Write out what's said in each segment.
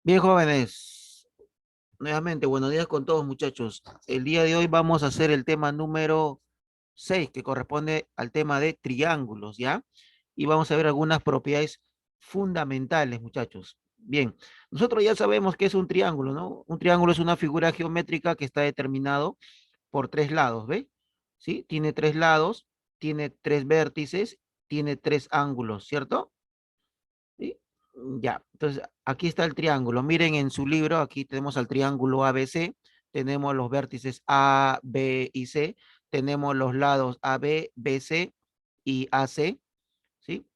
Bien, jóvenes, nuevamente, buenos días con todos, muchachos. El día de hoy vamos a hacer el tema número 6, que corresponde al tema de triángulos, ¿ya? Y vamos a ver algunas propiedades fundamentales, muchachos. Bien, nosotros ya sabemos que es un triángulo, ¿no? Un triángulo es una figura geométrica que está determinado por tres lados, ¿ve? ¿Sí? Tiene tres lados, tiene tres vértices, tiene tres ángulos, ¿cierto? ¿Sí? Ya, entonces aquí está el triángulo. Miren en su libro, aquí tenemos al triángulo ABC, tenemos los vértices A, B y C, tenemos los lados AB, BC y AC, ¿sí?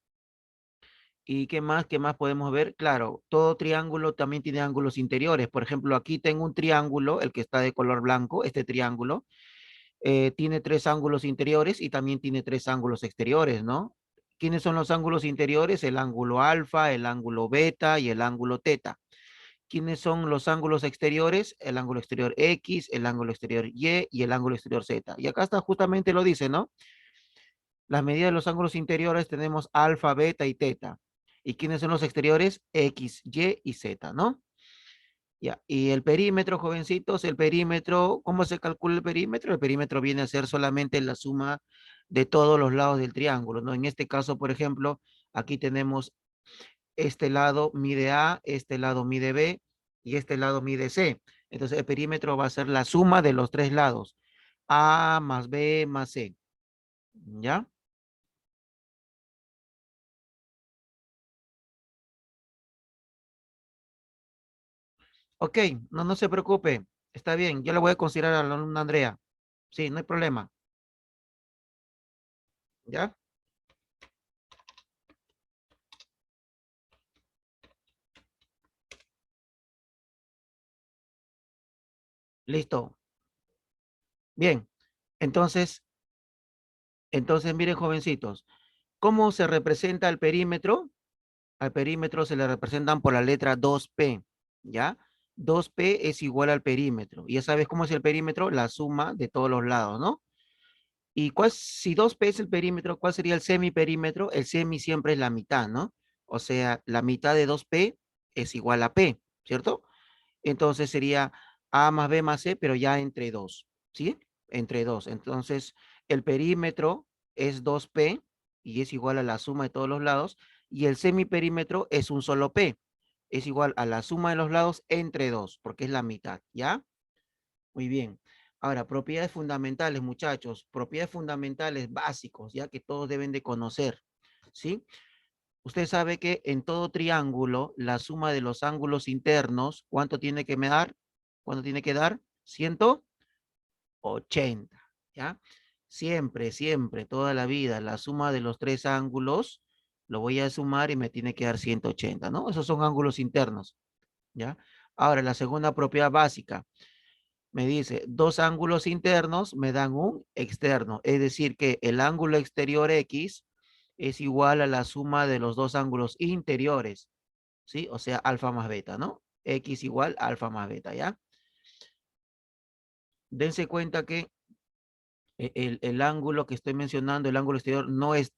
¿Y qué más? ¿Qué más podemos ver? Claro, todo triángulo también tiene ángulos interiores. Por ejemplo, aquí tengo un triángulo, el que está de color blanco, este triángulo, tiene tres ángulos interiores y también tiene tres ángulos exteriores, ¿no? ¿Quiénes son los ángulos interiores? El ángulo alfa, el ángulo beta y el ángulo teta. ¿Quiénes son los ángulos exteriores? El ángulo exterior X, el ángulo exterior Y el ángulo exterior Z. Y acá está justamente lo dice, ¿no? Las medidas de los ángulos interiores tenemos alfa, beta y teta. ¿Y quiénes son los exteriores? X, Y y Z, ¿no? Ya, y el perímetro, jovencitos, el perímetro, ¿cómo se calcula el perímetro? El perímetro viene a ser solamente la suma de todos los lados del triángulo, ¿no? En este caso, por ejemplo, aquí tenemos este lado mide A, este lado mide B y este lado mide C. Entonces, el perímetro va a ser la suma de los tres lados, A más B más C, ¿ya? Ok, no se preocupe, está bien, yo le voy a considerar a la alumna Andrea. Sí, no hay problema, ¿ya? Listo. Bien, entonces, miren, jovencitos, ¿cómo se representa el perímetro? Al perímetro se le representan por la letra 2P, ¿ya? 2P es igual al perímetro. Y ya sabes cómo es el perímetro, la suma de todos los lados, ¿no? ¿Y si 2P es el perímetro, cuál sería el semiperímetro? El semi siempre es la mitad, ¿no? O sea, la mitad de 2P es igual a P, ¿cierto? Entonces sería A más B más C, pero ya entre 2, ¿sí? Entre 2. Entonces, el perímetro es 2P y es igual a la suma de todos los lados, y el semiperímetro es un solo P, es igual a la suma de los lados entre 2, porque es la mitad, ¿ya? Muy bien. Ahora, propiedades fundamentales, muchachos, propiedades fundamentales básicos, ya que todos deben de conocer, ¿sí? Usted sabe que en todo triángulo, la suma de los ángulos internos, ¿cuánto tiene que me dar? ¿Cuánto tiene que dar? 180, ¿ya? Siempre, siempre, toda la vida, la suma de los tres ángulos, lo voy a sumar y me tiene que dar 180, ¿no? Esos son ángulos internos, ¿ya? Ahora, la segunda propiedad básica, me dice, dos ángulos internos me dan un externo, es decir, que el ángulo exterior X es igual a la suma de los dos ángulos interiores, ¿sí? O sea, alfa más beta, ¿no? X igual alfa más beta, ¿ya? Dense cuenta que el ángulo que estoy mencionando, el ángulo exterior, no está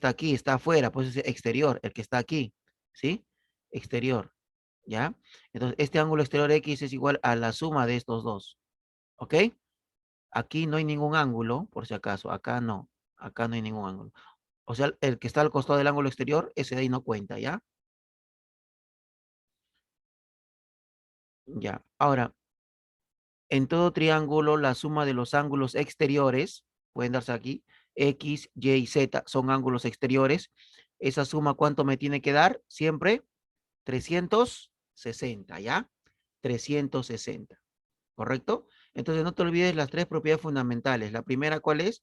aquí, está afuera, pues es exterior, el que está aquí, ¿sí? Exterior, ¿ya? Entonces, este ángulo exterior X es igual a la suma de estos dos, ¿ok? Aquí no hay ningún ángulo, por si acaso, acá no hay ningún ángulo. O sea, el que está al costado del ángulo exterior, ese de ahí no cuenta, ¿ya? Ya. Ahora, en todo triángulo, la suma de los ángulos exteriores, pueden darse aquí, X, Y y Z son ángulos exteriores. Esa suma, ¿cuánto me tiene que dar? Siempre 360, ¿ya? 360, ¿correcto? Entonces, no te olvides las tres propiedades fundamentales. La primera, ¿cuál es?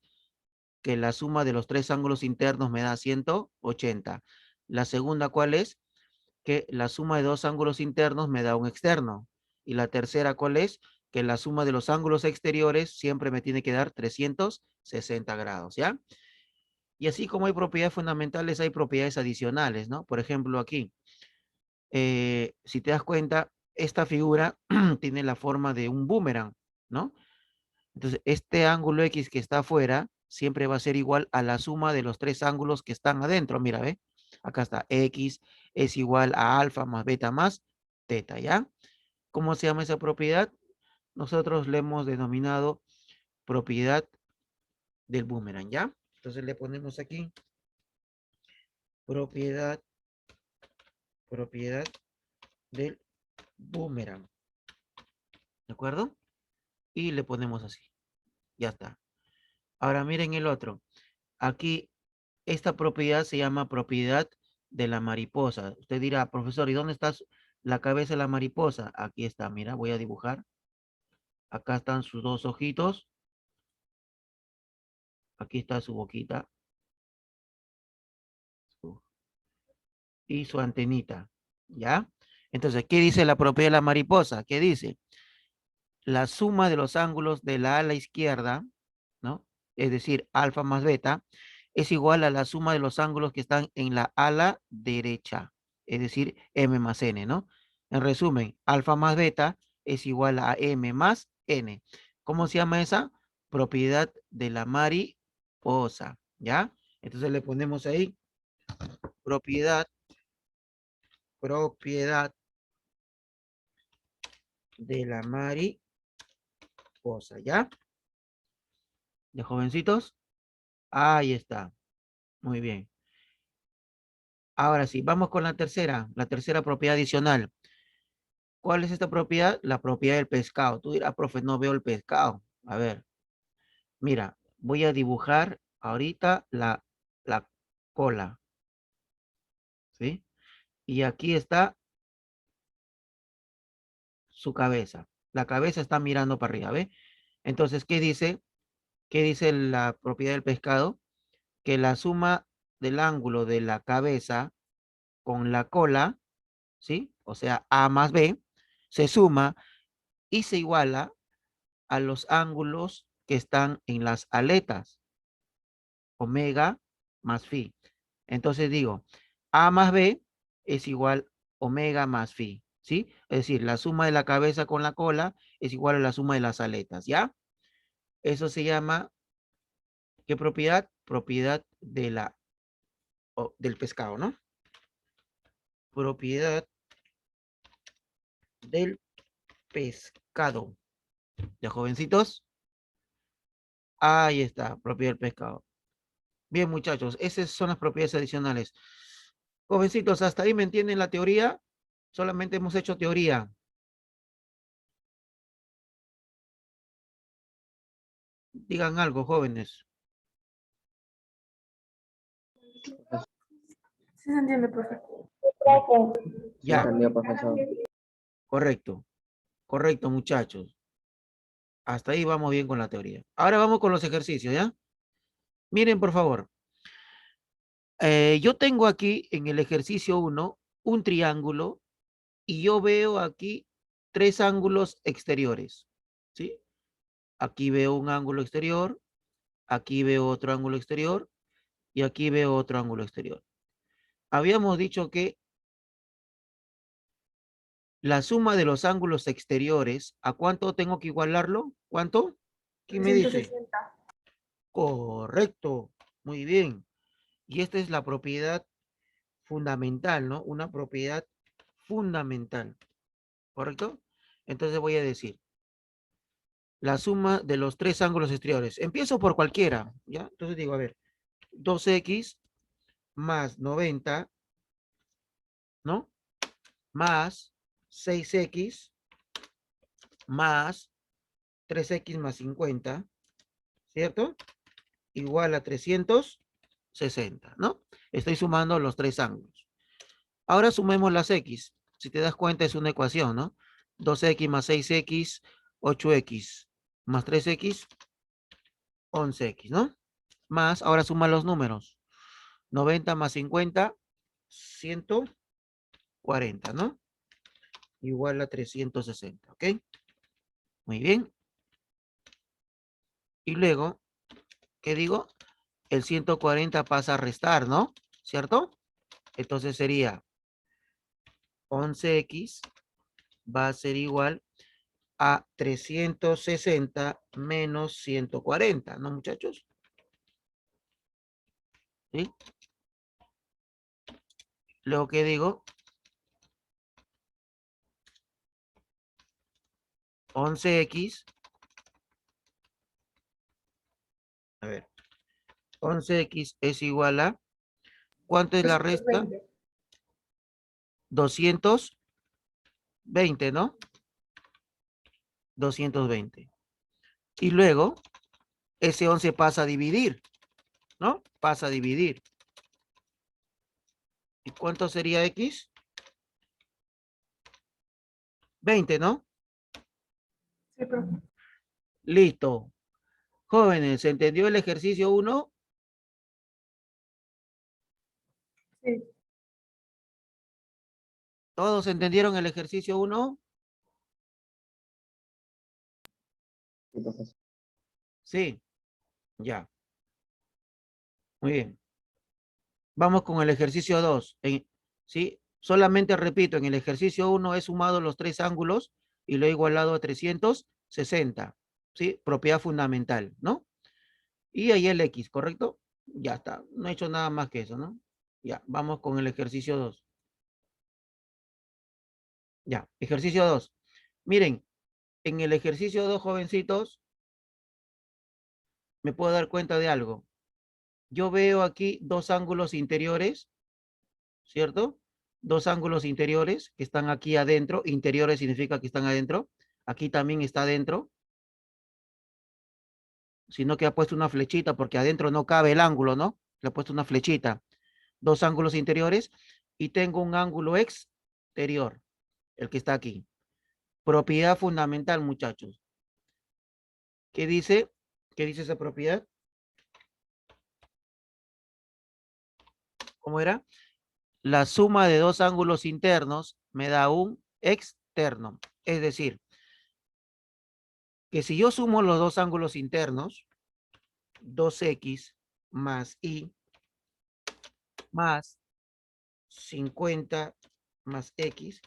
Que la suma de los tres ángulos internos me da 180. La segunda, ¿cuál es? Que la suma de dos ángulos internos me da un externo. Y la tercera, ¿cuál es? Que la suma de los ángulos exteriores siempre me tiene que dar 360 grados, ¿ya? Y así como hay propiedades fundamentales, hay propiedades adicionales, ¿no? Por ejemplo, aquí, si te das cuenta, esta figura tiene la forma de un boomerang, ¿no? Entonces, este ángulo X que está afuera siempre va a ser igual a la suma de los tres ángulos que están adentro, mira, ¿ve? Acá está, X es igual a alfa más beta más teta, ¿ya? ¿Cómo se llama esa propiedad? Nosotros le hemos denominado propiedad del boomerang, ¿ya? Entonces le ponemos aquí propiedad del boomerang, ¿de acuerdo? Y le ponemos así, ya está. Ahora miren el otro. Aquí, esta propiedad se llama propiedad de la mariposa. Usted dirá, profesor, ¿y dónde está la cabeza de la mariposa? Aquí está, mira, voy a dibujar. Acá están sus dos ojitos. Aquí está su boquita. Y su antenita, ¿ya? Entonces, ¿qué dice la propiedad de la mariposa? ¿Qué dice? La suma de los ángulos de la ala izquierda, ¿no? Es decir, alfa más beta, es igual a la suma de los ángulos que están en la ala derecha, es decir, m más n, ¿no? En resumen, alfa más beta es igual a m más n. ¿Cómo se llama esa? Propiedad de la mariposa, ¿ya? Entonces le ponemos ahí propiedad de la mariposa, ¿ya? ¿De jovencitos? Ahí está. Muy bien. Ahora sí, vamos con la tercera propiedad adicional. ¿Cuál es esta propiedad? La propiedad del pescado. Tú dirás, profe, no veo el pescado. A ver, mira, voy a dibujar ahorita la cola, ¿sí? Y aquí está su cabeza. La cabeza está mirando para arriba, ¿ve? Entonces, ¿qué dice? ¿Qué dice la propiedad del pescado? Que la suma del ángulo de la cabeza con la cola, ¿sí? O sea, A más B, se suma y se iguala a los ángulos que están en las aletas, omega más phi. Entonces digo, A más B es igual omega más phi, ¿sí? Es decir, la suma de la cabeza con la cola es igual a la suma de las aletas, ¿ya? Eso se llama, ¿qué propiedad? Propiedad de del pescado, ¿no? Propiedad del pescado. ¿Ya, jovencitos? Ahí está, propiedad del pescado. Bien, muchachos, esas son las propiedades adicionales. Jovencitos, ¿hasta ahí me entienden la teoría? Solamente hemos hecho teoría. Digan algo, jóvenes. Sí se entiende, profe. Sí, Ya, entendió, profesor. correcto. Correcto, muchachos. Hasta ahí vamos bien con la teoría. Ahora vamos con los ejercicios, ¿ya? Miren, por favor. Yo tengo aquí en el ejercicio 1 un triángulo y yo veo aquí tres ángulos exteriores, ¿sí? Aquí veo un ángulo exterior, aquí veo otro ángulo exterior y aquí veo otro ángulo exterior. Habíamos dicho que la suma de los ángulos exteriores, ¿a cuánto tengo que igualarlo? ¿Cuánto? ¿Quién me dice? 360. Correcto, muy bien. Y esta es la propiedad fundamental, ¿no? Una propiedad fundamental, ¿correcto? Entonces voy a decir, la suma de los tres ángulos exteriores. Empiezo por cualquiera, ¿ya? Entonces digo, a ver, 2x más 90, ¿no? Más 6x más 3x más 50, ¿cierto? Igual a 360, ¿no? Estoy sumando los tres ángulos. Ahora sumemos las x. Si te das cuenta es una ecuación, ¿no? 2x más 6x, 8x más 3x, 11x, ¿no? Más, ahora suma los números. 90 más 50, 140, ¿no? Igual a 360, ¿ok? Muy bien. Y luego, ¿qué digo? El 140 pasa a restar, ¿no? ¿Cierto? Entonces sería 11x va a ser igual a 360 menos 140, ¿no, muchachos? ¿Sí? Luego que digo, 11x, a ver, 11x es igual a, ¿cuánto es la resta? 220. 220, ¿no? 220. Y luego, ese 11 pasa a dividir, ¿no? Pasa a dividir. ¿Y cuánto sería x? 20, ¿no? Sí, profe. Listo. Jóvenes, ¿se entendió el ejercicio 1? Sí, ¿Todos entendieron el ejercicio 1? Sí, profesor. Sí, ya. Muy bien. Vamos con el ejercicio 2. ¿Sí? Solamente repito, en el ejercicio 1 he sumado los tres ángulos y lo he igualado a 360. ¿Sí? Propiedad fundamental, ¿no? Y ahí el X, ¿correcto? Ya está. No he hecho nada más que eso, ¿no? Ya, vamos con el ejercicio 2. Ya, ejercicio 2. Miren, en el ejercicio 2, jovencitos, me puedo dar cuenta de algo. Yo veo aquí dos ángulos interiores, ¿cierto? Dos ángulos interiores que están aquí adentro. Interiores significa que están adentro. Aquí también está adentro. Sino que ha puesto una flechita porque adentro no cabe el ángulo, ¿no? Le ha puesto una flechita. Dos ángulos interiores y tengo un ángulo exterior, el que está aquí. Propiedad fundamental, muchachos. ¿Qué dice? ¿Qué dice esa propiedad? ¿Cómo era? La suma de dos ángulos internos me da un externo. Es decir, que si yo sumo los dos ángulos internos, 2x más y más 50 más x,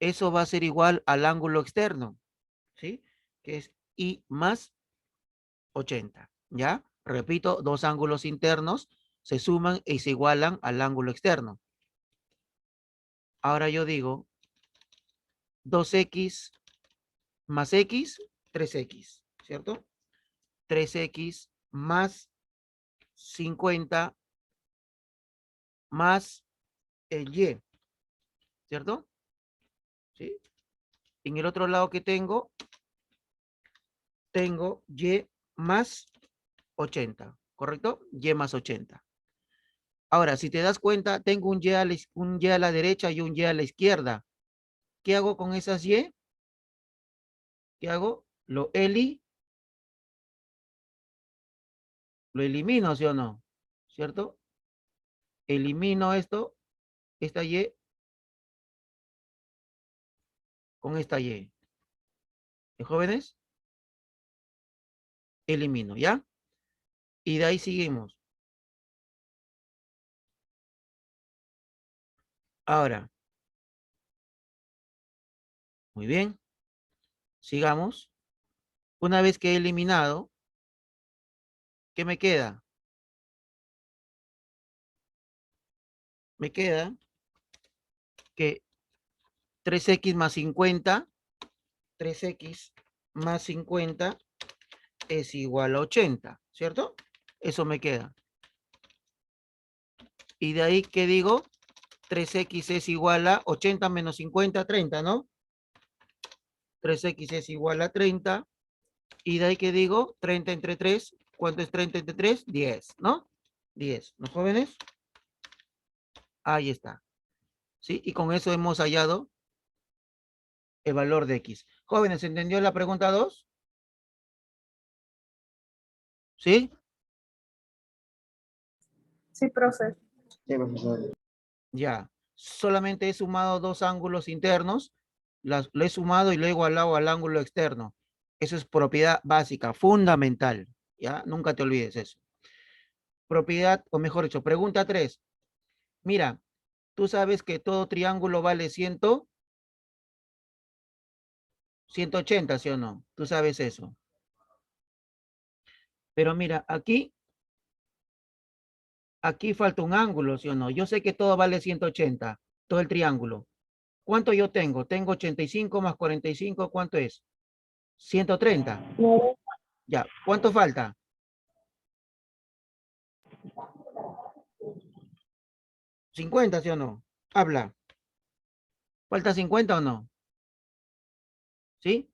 eso va a ser igual al ángulo externo, ¿sí? Que es y más 80, ¿ya? Repito, dos ángulos internos se suman y se igualan al ángulo externo. Ahora yo digo 2x más x, 3x, ¿cierto? 3x más 50 más el y, ¿cierto? ¿Sí? En el otro lado que tengo y más 80, ¿correcto? Y más 80. Ahora, si te das cuenta, tengo un y a la derecha y un y a la izquierda. ¿Qué hago con esas y? ¿Qué hago? Lo elimino, ¿sí o no? ¿Cierto? Elimino esto, esta y, con esta y. ¿Jóvenes? Elimino, ¿ya? Y de ahí seguimos. Ahora, muy bien, sigamos. Una vez que he eliminado, ¿qué me queda? Me queda que 3x más 50, 3x más 50 es igual a 80, ¿cierto? Eso me queda. Y de ahí, ¿qué digo? 3x es igual a 80 menos 50, 30, ¿no? 3x es igual a 30. Y de ahí, ¿qué digo? 30 entre 3. ¿Cuánto es 30 entre 3? 10, ¿no? 10, ¿no, jóvenes? Ahí está. ¿Sí? Y con eso hemos hallado el valor de x. Jóvenes, ¿entendió la pregunta 2? ¿Sí? sí, profe. Sí, profesor. Ya. Solamente he sumado dos ángulos internos. Lo he sumado y lo he igualado al ángulo externo. Eso es propiedad básica, fundamental. ¿Ya? Nunca te olvides eso. Propiedad, o mejor dicho, pregunta 3. Mira, tú sabes que todo triángulo vale 180, ¿sí o no? Tú sabes eso. Pero mira, aquí Aquí falta un ángulo, ¿sí o no? Yo sé que todo vale 180, todo el triángulo. ¿Cuánto yo tengo? Tengo 85 más 45, ¿cuánto es? 130. Ya, ¿cuánto falta? 50, ¿sí o no? Habla. ¿Falta 50 o no? ¿Sí?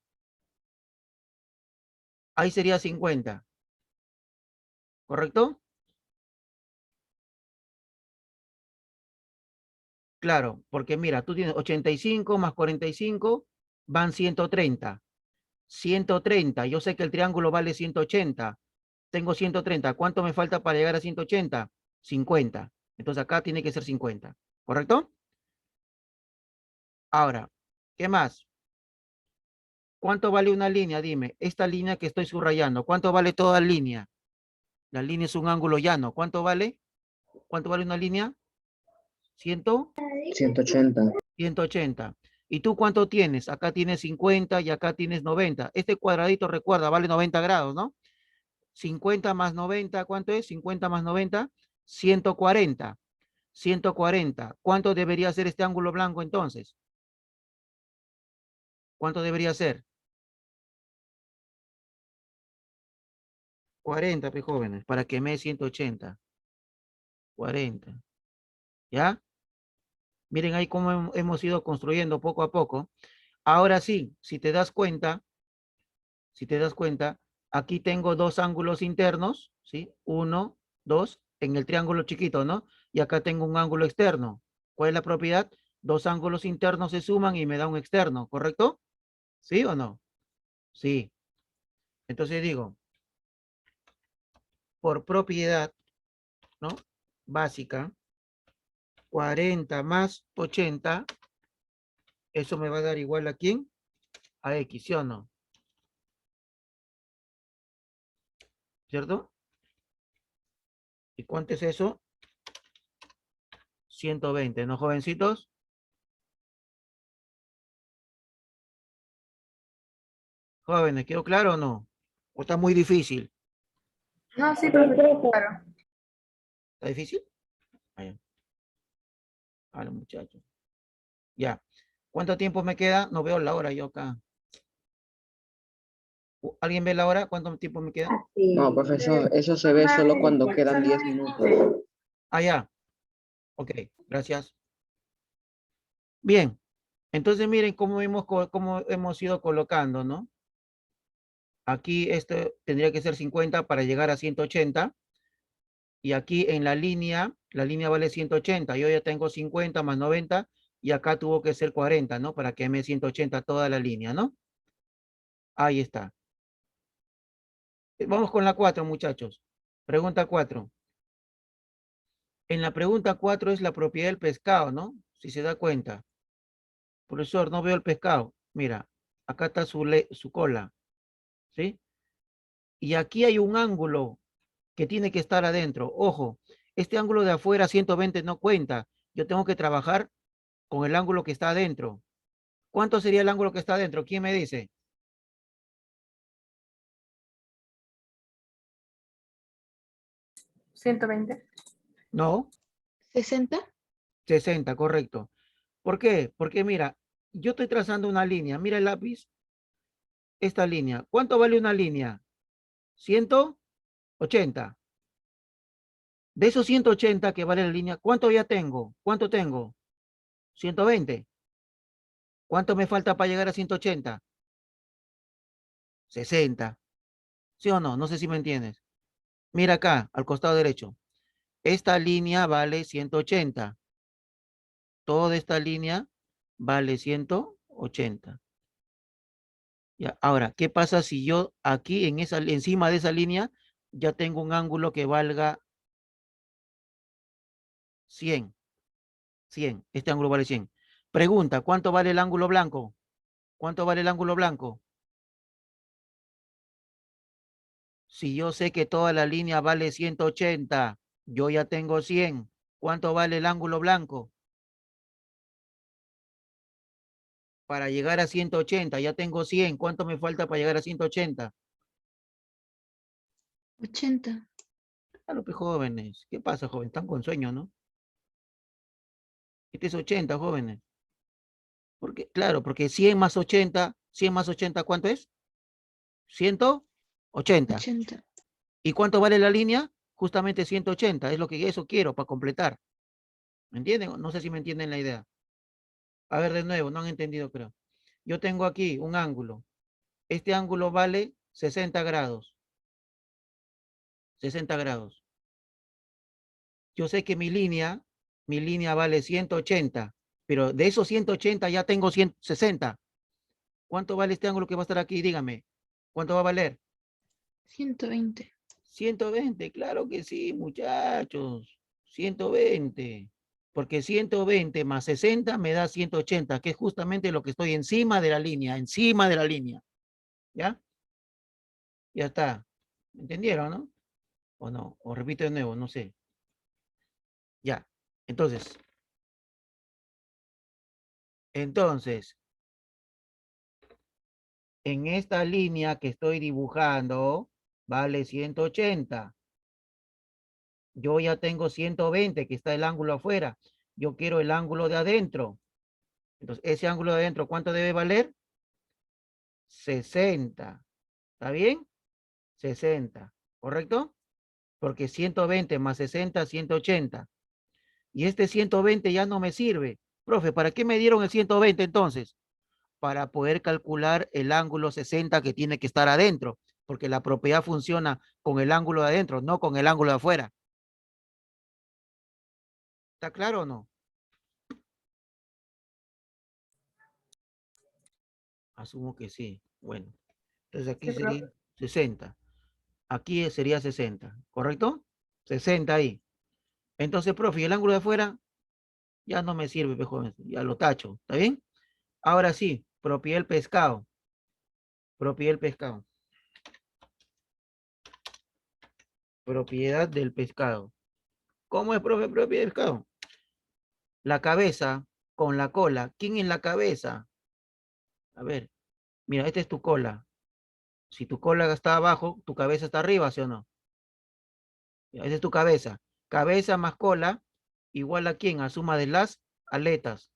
Ahí sería 50. ¿Correcto? Claro, porque mira, tú tienes 85 más 45 van 130. 130, yo sé que el triángulo vale 180. Tengo 130. ¿Cuánto me falta para llegar a 180? 50. Entonces acá tiene que ser 50. ¿Correcto? Ahora, ¿qué más? ¿Cuánto vale una línea? Dime, esta línea que estoy subrayando, ¿cuánto vale toda línea? La línea es un ángulo llano. ¿Cuánto vale? ¿Cuánto vale una línea? 100, 180. 180. ¿Y tú cuánto tienes? Acá tienes 50 y acá tienes 90. Este cuadradito, recuerda, vale 90 grados, ¿no? 50 más 90, ¿cuánto es? 50 más 90, 140. 140. ¿Cuánto debería ser este ángulo blanco entonces? ¿Cuánto debería ser? 40, pues, jóvenes, para que me dé 180. 40. ¿Ya? Miren ahí cómo hemos ido construyendo poco a poco. Ahora sí, si te das cuenta, aquí tengo dos ángulos internos, ¿sí? Uno, dos, en el triángulo chiquito, ¿no? Y acá tengo un ángulo externo. ¿Cuál es la propiedad? Dos ángulos internos se suman y me da un externo, ¿correcto? ¿Sí o no? Sí. Entonces digo, por propiedad, ¿no? Básica, 40 más 80, eso me va a dar igual a quién? A X, ¿sí o no? ¿Cierto? ¿Y cuánto es eso? 120, ¿no, jovencitos? Jóvenes, ¿quedó claro o no? ¿O está muy difícil? No, sí, profe, claro. ¿Está difícil? Vaya, a los muchachos. Ya. ¿Cuánto tiempo me queda? No veo la hora yo acá. ¿Alguien ve la hora? ¿Cuánto tiempo me queda? No, profesor, eso se ve solo cuando quedan 10 minutos. Ah, ya. Ok, gracias. Bien. Entonces miren cómo hemos ido colocando, ¿no? Aquí esto tendría que ser 50 para llegar a 180. Y aquí en la línea vale 180. Yo ya tengo 50 más 90 y acá tuvo que ser 40, ¿no? Para que me dé 180 toda la línea, ¿no? Ahí está. Vamos con la 4, muchachos. Pregunta 4. En la pregunta 4 es la propiedad del pescado, ¿no? Si se da cuenta. Profesor, no veo el pescado. Mira, acá está su cola, ¿sí? Y aquí hay un ángulo que tiene que estar adentro. Ojo, este ángulo de afuera 120 no cuenta. Yo tengo que trabajar con el ángulo que está adentro. ¿Cuánto sería el ángulo que está adentro? ¿Quién me dice? 120. No, 60. 60, correcto. ¿Por qué? Porque mira, yo estoy trazando una línea. Mira el lápiz, esta línea. ¿Cuánto vale una línea? 180. De esos 180 que vale la línea, ¿cuánto ya tengo? ¿Cuánto tengo? 120. ¿Cuánto me falta para llegar a 180? 60. ¿Sí o no? No sé si me entiendes. Mira acá, al costado derecho. Esta línea vale 180. Toda esta línea vale 180. Ya, ahora, ¿qué pasa si yo aquí encima de esa línea ya tengo un ángulo que valga 100? 100. Este ángulo vale 100. Pregunta, ¿cuánto vale el ángulo blanco? ¿Cuánto vale el ángulo blanco? Si yo sé que toda la línea vale 180, yo ya tengo 100. ¿Cuánto vale el ángulo blanco? Para llegar a 180, ya tengo 100. ¿Cuánto me falta para llegar a 180? 80. Claro, pues, jóvenes. ¿Qué pasa, jóvenes? Están con sueño, ¿no? Este es 80, jóvenes. Porque, claro, porque 100 más 80, ¿cuánto es? 180. 80. ¿Y cuánto vale la línea? Justamente 180. Es lo que eso quiero para completar. ¿Me entienden? No sé si me entienden la idea. A ver, de nuevo, no han entendido, creo. Yo tengo aquí un ángulo. Este ángulo vale 60 grados. 60 grados. Yo sé que mi línea vale 180, pero de esos 180 ya tengo 160. ¿Cuánto vale este ángulo que va a estar aquí? Dígame. ¿Cuánto va a valer? 120. 120, claro que sí, muchachos. 120. Porque 120 más 60 me da 180, que es justamente lo que estoy encima de la línea, encima de la línea. ¿Ya? Ya está. ¿Entendieron, no? ¿O no? O repito de nuevo, no sé. Ya. Entonces, en esta línea que estoy dibujando, vale 180. Yo ya tengo 120, que está el ángulo afuera. Yo quiero el ángulo de adentro. Entonces, ese ángulo de adentro, ¿cuánto debe valer? 60. ¿Está bien? 60. ¿Correcto? Porque 120 más 60, 180. Y este 120 ya no me sirve. Profe, ¿para qué me dieron el 120 entonces? Para poder calcular el ángulo 60 que tiene que estar adentro, porque la propiedad funciona con el ángulo de adentro, no con el ángulo de afuera. ¿Está claro o no? Asumo que sí. Bueno, entonces aquí Sí, profe. sería 60. Aquí sería 60, ¿correcto? 60 ahí. Entonces, profe, ¿y el ángulo de afuera? Ya no me sirve, pues, joven, ya lo tacho, ¿está bien? Ahora sí, propiedad del pescado. Propiedad del pescado. Propiedad del pescado. ¿Cómo es, profe, propiedad del pescado? La cabeza con la cola. ¿Quién es la cabeza? A ver, mira, esta es tu cola. Si tu cola está abajo, tu cabeza está arriba, ¿sí o no? Esa es tu cabeza. Cabeza más cola, igual a quién, a suma de las aletas.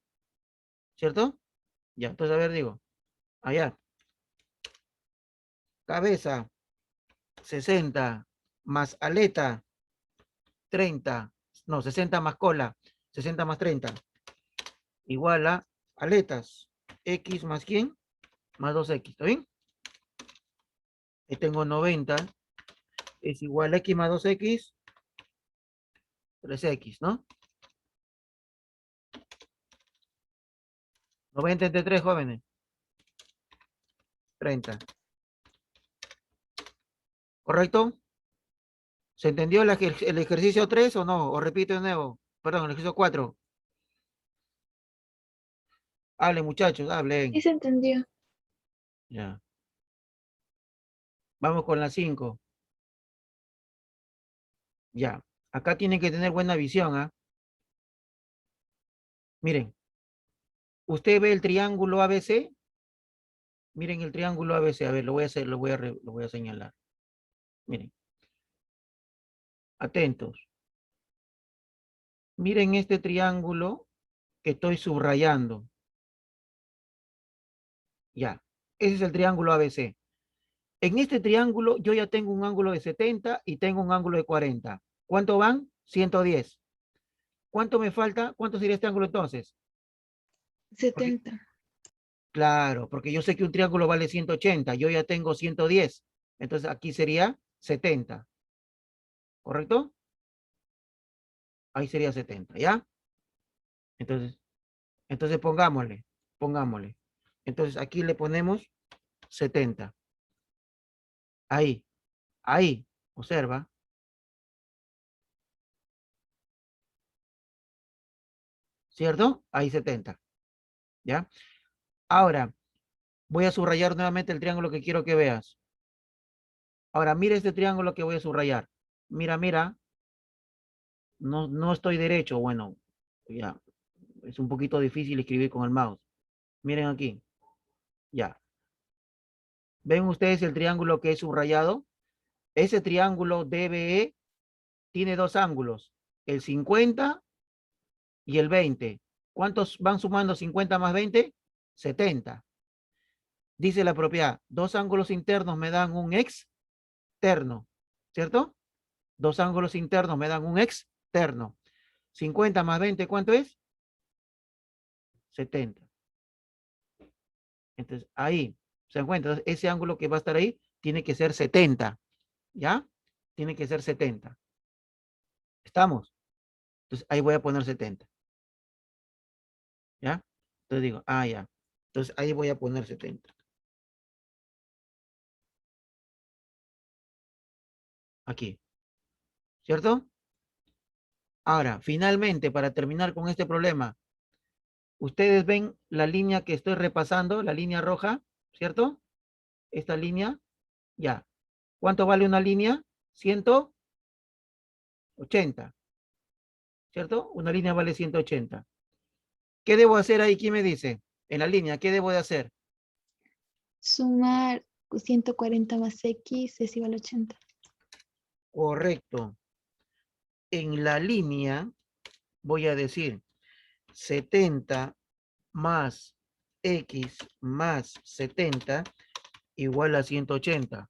¿Cierto? Ya, entonces, a ver, digo, allá. Cabeza, 60, más aleta, 30. No, 60 más cola, 60 más 30. Igual a aletas. X más quién, más 2X. ¿Está bien? Ahí tengo 90. Es igual a X más 2X, 3X, ¿no? 90 entre 3, jóvenes. 30. ¿Correcto? ¿Se entendió el ejercicio 3 o no? O repito de nuevo. Perdón, el ejercicio 4. Hablen, muchachos, Sí hablen. se entendió. Ya. Vamos con la 5. Ya. Acá tienen que tener buena visión, ¿ah? Miren. ¿Usted ve el triángulo ABC? Miren el triángulo ABC. A ver, lo voy a hacer, lo voy a señalar. Miren. Atentos. Miren este triángulo que estoy subrayando. Ya. Ese es el triángulo ABC. En este triángulo yo ya tengo un ángulo de 70 y tengo un ángulo de 40. ¿Cuánto van? 110. ¿Cuánto me falta? ¿Cuánto sería este ángulo entonces? 70. Claro, porque yo sé que un triángulo vale 180. Yo ya tengo 110. Entonces aquí sería 70. ¿Correcto? Ahí sería 70, ¿ya? Entonces, pongámosle. Entonces aquí le ponemos 70. Ahí, ahí, observa, ¿cierto? Ahí 70, ¿ya? Ahora, voy a subrayar nuevamente el triángulo que quiero que veas. Ahora, mira este triángulo que voy a subrayar. Mira, mira, no estoy derecho, bueno, ya, es un poquito difícil escribir con el mouse. Miren aquí, ya. ¿Ven ustedes el triángulo que he subrayado? Ese triángulo DBE tiene dos ángulos, el 50 y el 20. ¿Cuántos van sumando 50 más 20? 70. Dice la propiedad, dos ángulos internos me dan un externo, ¿cierto? Dos ángulos internos me dan un externo. 50 más 20, ¿cuánto es? 70. Entonces, ahí se encuentra. Entonces, ese ángulo que va a estar ahí tiene que ser 70. ¿Ya? Tiene que ser 70. ¿Estamos? Entonces, ahí voy a poner 70. ¿Ya? Entonces digo, ya. Entonces, ahí voy a poner 70. Aquí. ¿Cierto? Ahora, finalmente, para terminar con este problema, ustedes ven la línea que estoy repasando, la línea roja, ¿cierto? Esta línea, ya. ¿Cuánto vale una línea? 180, ¿cierto? Una línea vale 180. ¿Qué debo hacer ahí? ¿Quién me dice? En la línea, ¿qué debo de hacer? Sumar 140 más X es igual a 80. Correcto. En la línea voy a decir 70 más X más 70 igual a 180.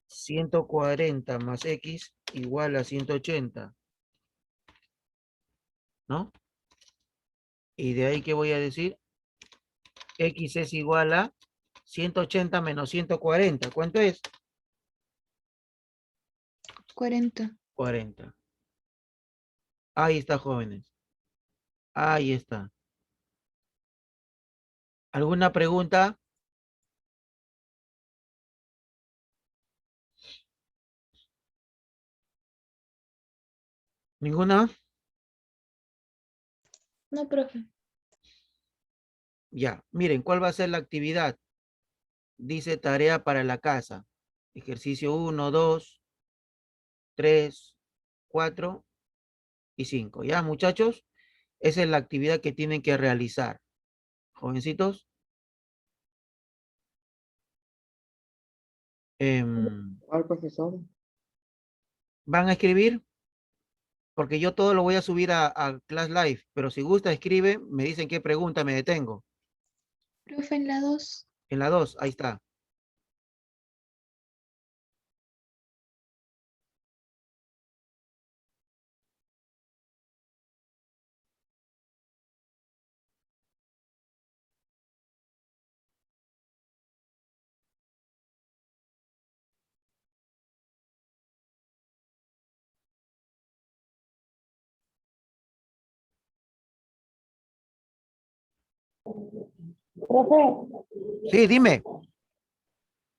140 más X igual a 180. ¿No? Y de ahí que voy a decir, X es igual a 180 menos 140. ¿Cuánto es? 40. 40. Ahí está, jóvenes. Ahí está. ¿Alguna pregunta? ¿Ninguna? No, profe. Ya. Miren, ¿cuál va a ser la actividad? Dice tarea para la casa. Ejercicio 1, 2, 3, 4 y 5. ¿Ya, muchachos? Esa es la actividad que tienen que realizar. Jovencitos. ¿Cuál, profesor? ¿Van a escribir? Porque yo todo lo voy a subir a Class Live, pero si gusta, escribe, me dicen qué pregunta, me detengo. Profe, en la 2. En la 2, ahí está. Profe, Sí, dime.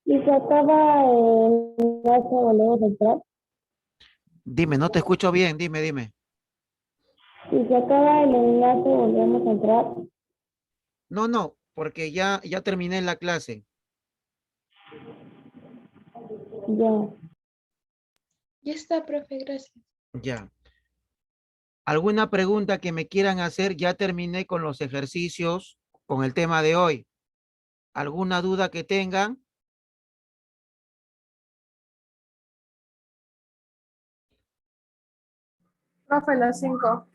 ¿y se acaba el enlace volvemos a entrar? Dime, no te escucho bien, dime. ¿Y se acaba el enlace volvemos a entrar? No, porque ya terminé la clase. Ya. Ya está, profe, gracias. Ya. ¿Alguna pregunta que me quieran hacer? Ya terminé con los ejercicios, con el tema de hoy. ¿Alguna duda que tengan? Profe, las 5.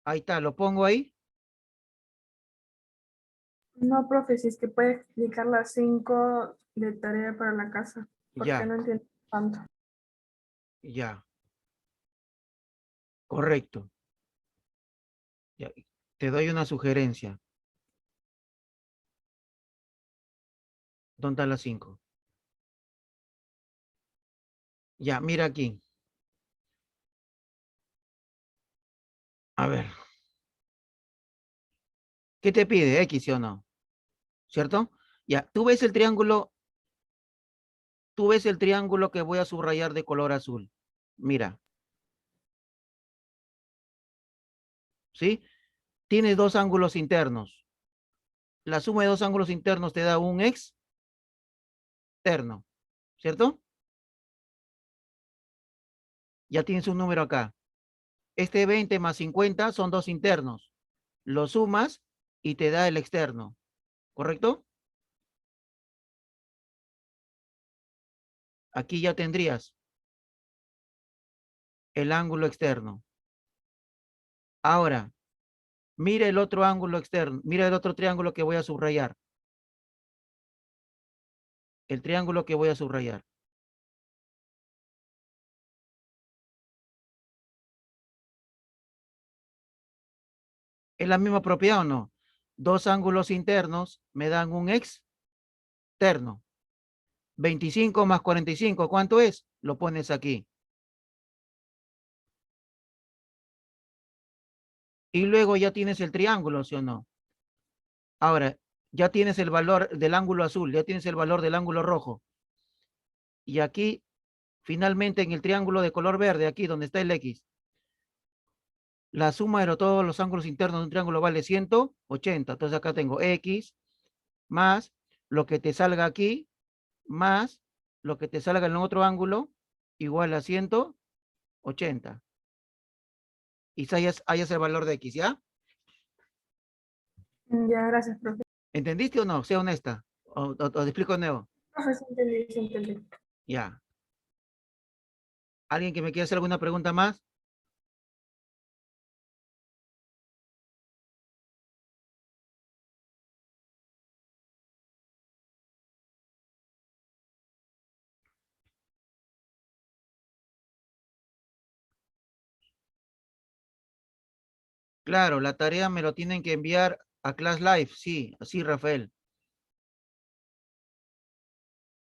Ahí está, lo pongo ahí. No, profe, si es que puede explicar las 5 de tarea para la casa, porque Ya, no entiendo tanto. ya, correcto. Ya. Te doy una sugerencia. ¿Dónde están las 5? Ya, mira aquí. A ver. ¿Qué te pide? X, ¿sí o no? ¿Cierto? Ya, tú ves el triángulo que voy a subrayar de color azul. Mira, ¿sí? Tienes dos ángulos internos. La suma de dos ángulos internos te da un externo, ¿cierto? Ya tienes un número acá. Este 20 más 50 son dos internos. Lo sumas y te da el externo, ¿correcto? Aquí ya tendrías el ángulo externo. Ahora, mire el otro ángulo externo, mira el otro triángulo que voy a subrayar. El triángulo que voy a subrayar. ¿Es la misma propiedad o no? Dos ángulos internos me dan un externo. 25 más 45, ¿cuánto es? Lo pones aquí. Y luego ya tienes el triángulo, ¿sí o no? Ahora, ya tienes el valor del ángulo azul, ya tienes el valor del ángulo rojo. Y aquí, finalmente, en el triángulo de color verde, aquí donde está el X, la suma de todos los ángulos internos de un triángulo vale 180. Entonces acá tengo X más lo que te salga aquí, más lo que te salga en el otro ángulo, igual a 180. Y hayas el valor de X, ¿ya? Ya, gracias, profe. ¿Entendiste o no? Sea honesta. O te explico de nuevo. Profe, sí entendí, sí entendí. Ya. ¿Alguien que me quiera hacer alguna pregunta más? Claro, la tarea me lo tienen que enviar a Class Live. Sí, así, Rafael.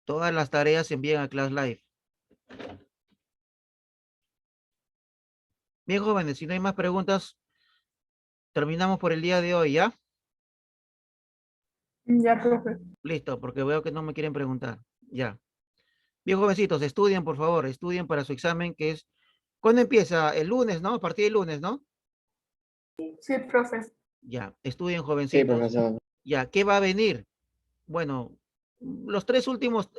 Todas las tareas se envían a Class Live. Bien, jóvenes, si no hay más preguntas, terminamos por el día de hoy, ¿ya? Ya, profe. Listo, porque veo que no me quieren preguntar. Ya. Bien, jovencitos, estudien, por favor, estudien para su examen, que es... ¿Cuándo empieza? El lunes, ¿no? A partir del lunes, ¿no? Sí, profe. Ya, estudien, Sí, jovencitos. profesor. Ya, ¿qué va a venir? Bueno, los tres últimos,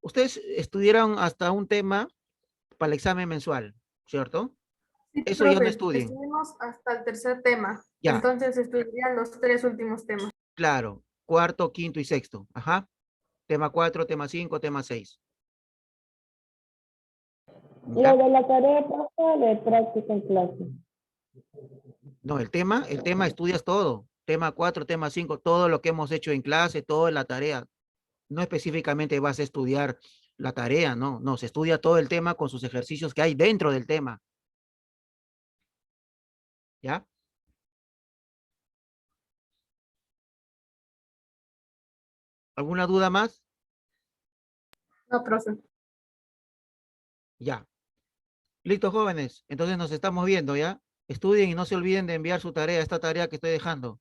ustedes estudiaron hasta un tema para el examen mensual, ¿cierto? Sí, Eso ya no profe. estudien. Estuvimos hasta el tercer tema. Ya, Entonces estudiarían los tres últimos temas. claro. Cuarto, quinto y sexto. Ajá. Tema 4, tema 5, tema 6. ¿Ya? Lo de la tarea pasa de práctica en clase. No, el tema estudias todo. Tema 4, tema 5, todo lo que hemos hecho en clase, toda la tarea. No específicamente vas a estudiar la tarea, no. No, se estudia todo el tema con sus ejercicios que hay dentro del tema. ¿Ya? ¿Alguna duda más? No, profe. Ya. Listo, jóvenes. Entonces nos estamos viendo, ¿ya? Estudien y no se olviden de enviar su tarea, esta tarea que estoy dejando.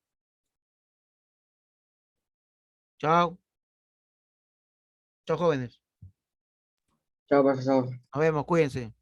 Chao. Chao, jóvenes. Chao, profesor. Nos vemos, cuídense.